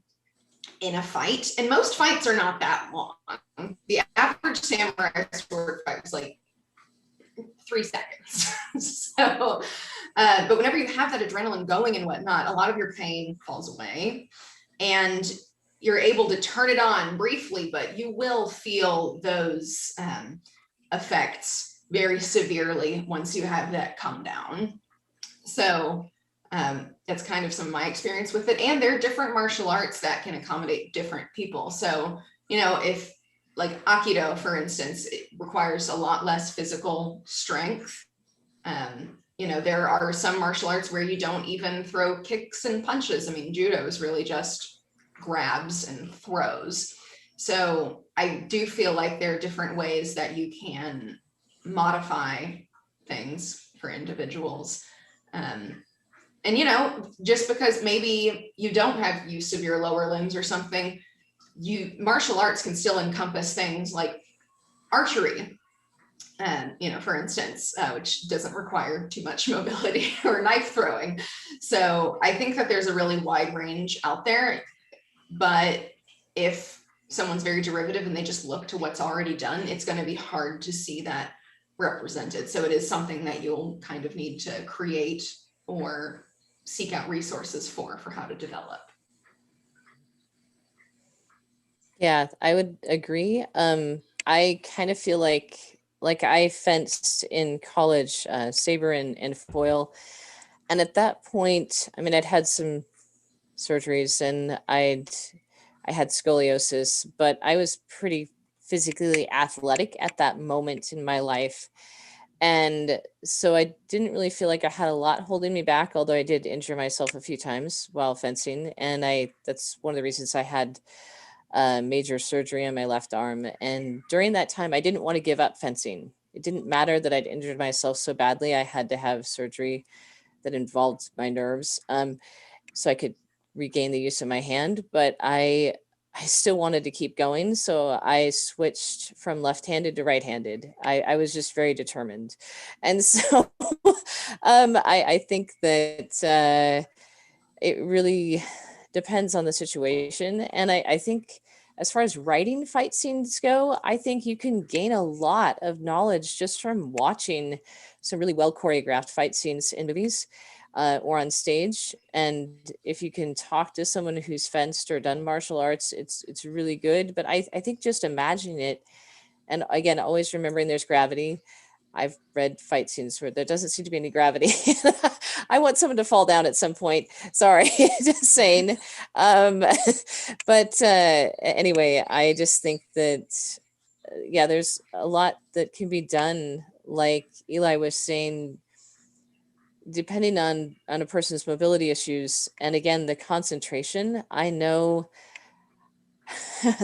Speaker 1: in a fight, and most fights are not that long. The average samurai sword fight is like 3 seconds. So, but whenever you have that adrenaline going and whatnot, a lot of your pain falls away and you're able to turn it on briefly, but you will feel those effects very severely once you have that come down. So that's kind of some of my experience with it. And there are different martial arts that can accommodate different people. So, if like Aikido, for instance, it requires a lot less physical strength. There are some martial arts where you don't even throw kicks and punches. I mean, judo is really just grabs and throws. So I do feel like there are different ways that you can modify things for individuals. And, just because maybe you don't have use of your lower limbs or something, martial arts can still encompass things like archery, for instance, which doesn't require too much mobility, or knife throwing. So I think that there's a really wide range out there, but if someone's very derivative and they just look to what's already done, it's going to be hard to see that represented. So it is something that you'll kind of need to create or seek out resources for how to develop.
Speaker 3: Yeah, I would agree. I kind of feel like I fenced in college, saber and foil. And at that point, I mean, I'd had some surgeries and I had scoliosis, but I was pretty physically athletic at that moment in my life. And so I didn't really feel like I had a lot holding me back, although I did injure myself a few times while fencing. And that's one of the reasons I had major surgery on my left arm. And during that time, I didn't want to give up fencing. It didn't matter that I'd injured myself so badly. I had to have surgery that involved my nerves, so I could regain the use of my hand. But I still wanted to keep going. So I switched from left-handed to right-handed. I was just very determined. And so I think that it really depends on the situation. And I think as far as writing fight scenes go, I think you can gain a lot of knowledge just from watching some really well choreographed fight scenes in movies or on stage. And if you can talk to someone who's fenced or done martial arts, it's really good. But I think just imagining it, and again, always remembering there's gravity. I've read fight scenes where there doesn't seem to be any gravity. I want someone to fall down at some point. Sorry, just saying. But anyway, I just think that, yeah, there's a lot that can be done. Like Eli was saying, depending on a person's mobility issues. And again, the concentration. I know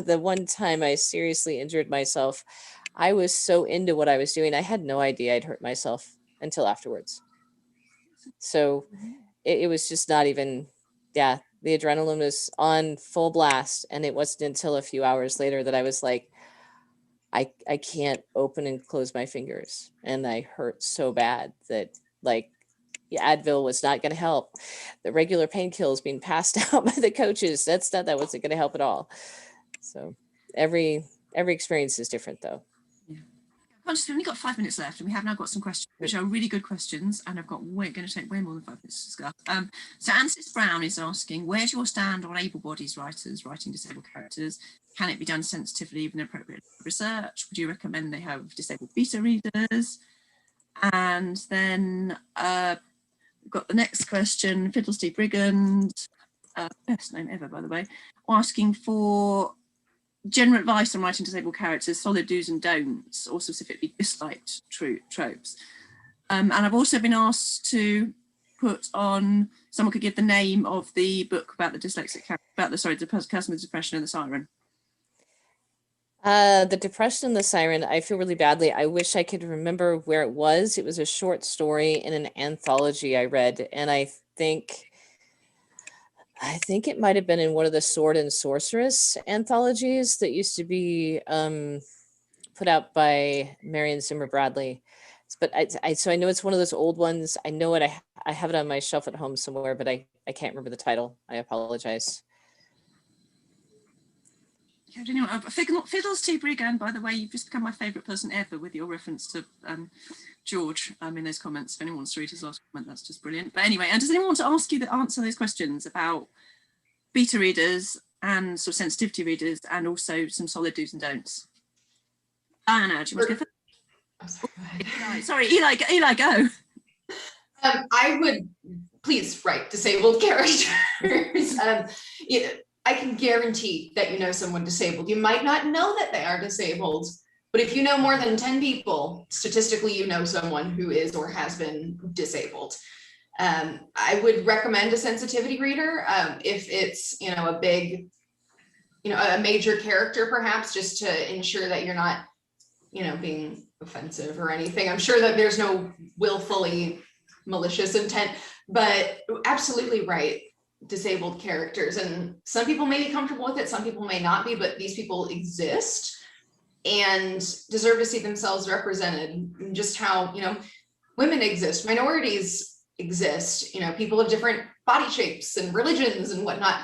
Speaker 3: the one time I seriously injured myself, I was so into what I was doing, I had no idea I'd hurt myself until afterwards. So it was just not even, the adrenaline was on full blast. And it wasn't until a few hours later that I was like, I can't open and close my fingers. And I hurt so bad that Advil was not going to help. The regular painkillers being passed out by the coaches, that wasn't going to help at all. So every experience is different though.
Speaker 2: Yeah. Conscious we've only got 5 minutes left, and we have now got some questions, which are really good questions, and going to take way more than 5 minutes to discuss. So Ansis Brown is asking, where's your stand on able-bodied writers writing disabled characters? Can it be done sensitively with appropriate research? Would you recommend they have disabled beta readers? And then we've got the next question, Fiddlesty Brigand, best name ever, by the way, asking for general advice on writing disabled characters, solid do's and don'ts, or specifically disliked tropes. And I've also been asked to put on, someone could give the name of the book about the dyslexic character, the person with depression and the siren.
Speaker 3: The Depression and the Siren, I feel really badly. I wish I could remember where it was. It was a short story in an anthology I read, and I think it might have been in one of the Sword and Sorceress anthologies that used to be put out by Marion Zimmer Bradley. But so I know it's one of those old ones. I know it. I have it on my shelf at home somewhere, but I can't remember the title. I apologize.
Speaker 2: Fiddlesty Brigand, by the way, you've just become my favourite person ever with your reference to George in those comments. If anyone wants to read his last comment, that's just brilliant. But anyway, and does anyone want to ask you to answer those questions about beta readers and sort of sensitivity readers, and also some solid do's and don'ts? Dianna, do you want to go first?
Speaker 1: Oh, sorry, go ahead.
Speaker 2: Sorry, Eli, go.
Speaker 1: I would please write disabled characters. I can guarantee that you know someone disabled. You might not know that they are disabled, but if you know more than 10 people, statistically, you know someone who is or has been disabled. I would recommend a sensitivity reader if it's, a big, a major character, perhaps, just to ensure that you're not, being offensive or anything. I'm sure that there's no willfully malicious intent, but absolutely right. Disabled characters, and some people may be comfortable with it, some people may not be, but these people exist and deserve to see themselves represented. Just how women exist, minorities exist, people of different body shapes and religions and whatnot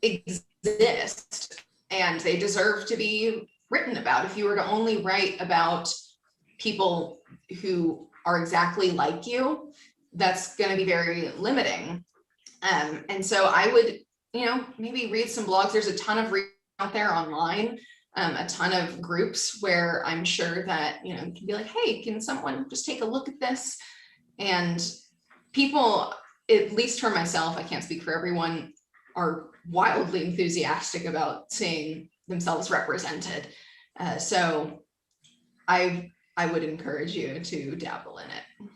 Speaker 1: exist, and they deserve to be written about. If you were to only write about people who are exactly like you, that's going to be very limiting. And so I would, maybe read some blogs. There's a ton of reading out there online, a ton of groups where I'm sure that, you can be like, hey, can someone just take a look at this? And people, at least for myself, I can't speak for everyone, are wildly enthusiastic about seeing themselves represented. So I would encourage you to dabble in it.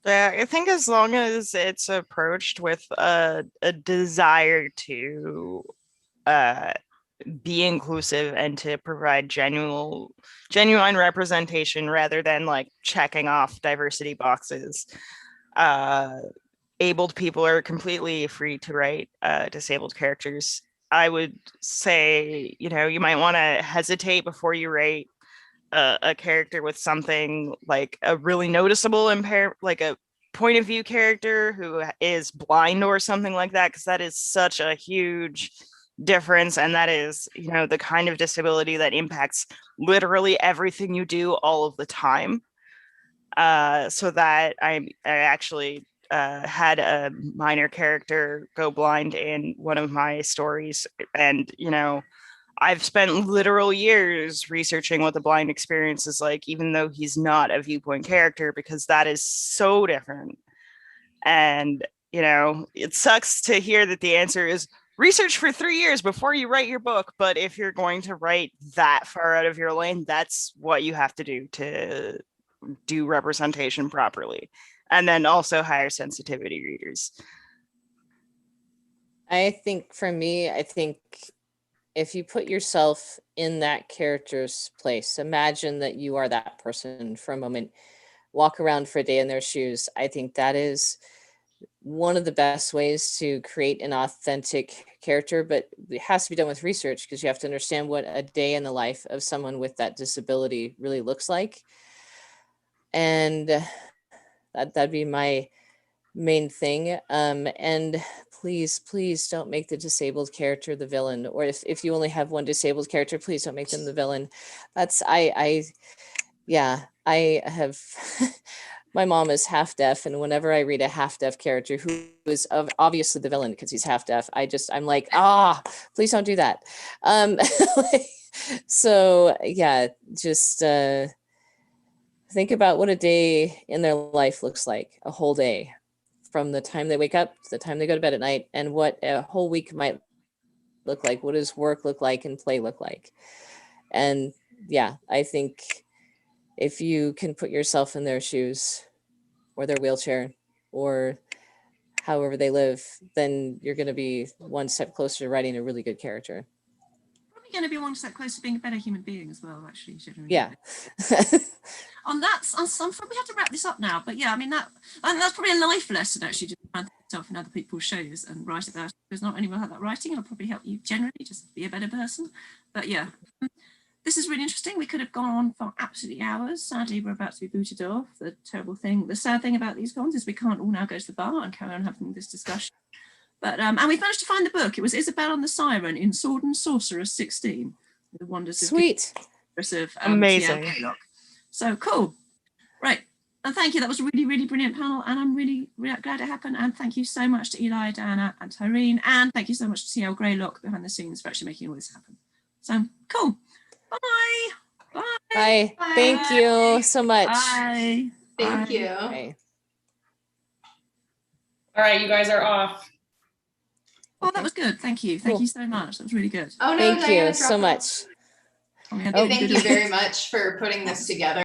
Speaker 4: Yeah, I think as long as it's approached with a desire to be inclusive and to provide genuine representation rather than like checking off diversity boxes, abled people are completely free to write disabled characters. I would say, you might want to hesitate before you write a character with something like a really noticeable like a point of view character who is blind or something like that, because that is such a huge difference, and that is the kind of disability that impacts literally everything you do all of the time. So that I actually had a minor character go blind in one of my stories, and I've spent literal years researching what the blind experience is like, even though he's not a viewpoint character, because that is so different. And, it sucks to hear that the answer is research for 3 years before you write your book. But if you're going to write that far out of your lane, that's what you have to do to do representation properly. And then also hire sensitivity readers.
Speaker 3: I think for me, if you put yourself in that character's place, imagine that you are that person for a moment, walk around for a day in their shoes. I think that is one of the best ways to create an authentic character, but it has to be done with research, because you have to understand what a day in the life of someone with that disability really looks like. And that'd be my main thing. And please, please don't make the disabled character the villain. Or if you only have one disabled character, please don't make them the villain. That's, yeah, I have, my mom is half deaf, and whenever I read a half deaf character who is obviously the villain because he's half deaf, I'm like, please don't do that. So yeah, just think about what a day in their life looks like, a whole day, from the time they wake up to the time they go to bed at night, and what a whole week might look like. What does work look like and play look like? And yeah, I think if you can put yourself in their shoes or their wheelchair or however they live, then you're going to be one step closer to writing a really good character.
Speaker 2: Probably going to be one step closer to being a better human being as well, actually.
Speaker 3: Yeah.
Speaker 2: On that, I'm probably have to wrap this up now, but yeah, I mean, that's probably a life lesson, actually, just find yourself in other people's shows and write about it, because not only will have that writing, it'll probably help you generally just be a better person. But yeah, this is really interesting. We could have gone on for absolutely hours. Sadly, we're about to be booted off. The terrible thing, the sad thing about these cons is we can't all now go to the bar and carry on having this discussion. But and we managed to find the book. It was Isabel and the Siren in Sword and Sorcerer 16. The wonders of
Speaker 4: amazing.
Speaker 2: So cool. Right. And thank you. That was a really, really brilliant panel. And I'm really, really glad it happened. And thank you so much to Eli, Dianna, and Tyrean. And thank you so much to TL Greylock behind the scenes for actually making all this happen. So cool. Bye. Bye.
Speaker 3: Bye. Thank you so much.
Speaker 2: Bye.
Speaker 1: Thank you.
Speaker 3: Bye.
Speaker 5: All right, you guys are off.
Speaker 2: Oh, that was good. Thank you. Thank you so much. That was really good.
Speaker 1: Oh, no,
Speaker 3: Thank
Speaker 1: Diana
Speaker 3: you so
Speaker 1: dropped
Speaker 3: much.
Speaker 1: off. Thank you very much for putting this together.